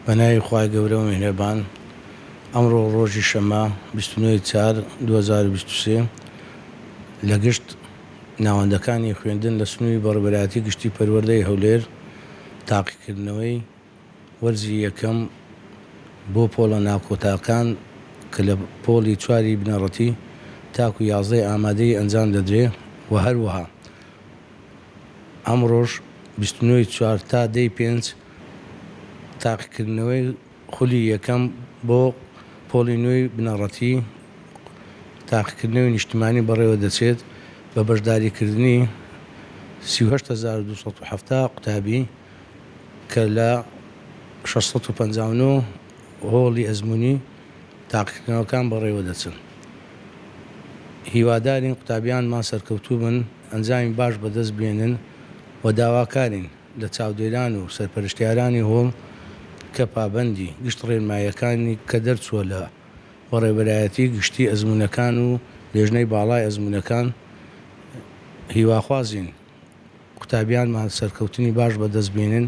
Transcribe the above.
بەناوی خوای گەورە و میهرەبان ئەمڕۆ ڕۆژی شەمە 29/4/2023 لە گشت ناوەندەکانی خوێندن لە سنووری بەڕێوەبەرایەتی گشتی پەروەردەی هەولێر تاقیکردنەوەی وەرزی یەکەم بۆ پۆلە ناوکۆتاکان کە لە پۆلی 4 بنەڕەتی تاکو 11 ئامادەی ئەنجام دەدرێ و هەروەها ئەمڕۆژ 29/4 تا 10/5 تاقیکردنەوەی خولی یەکەم بۆ پۆلی نوێی بنەڕەتی تاقیکردنەوەی نیشتیمانی بەڕێوە دەچێت بە بەشداریکردنی 38,270 قوتابی کە لە 659 هۆڵی ئەزموونی تاقیکردنەوەکان بەڕێوە دەچن. هیوادارین قوتابیانمان سەرکەوتوو بن، ئەنجامی باش بەدەست بێنن و داواکارین لە چاودێران و سەرپەرشتیارانی هۆڵ کە پابەندی گشت ڕێنماییەکانی کە دەرچووە لە بەڕێوەبەرایەتی گشتی ئەزموونەکان و لێژنەی باڵای ئەزموونەکان هیواخوازین قوتابیانمان سەرکەوتنی باش بەدەست بێنن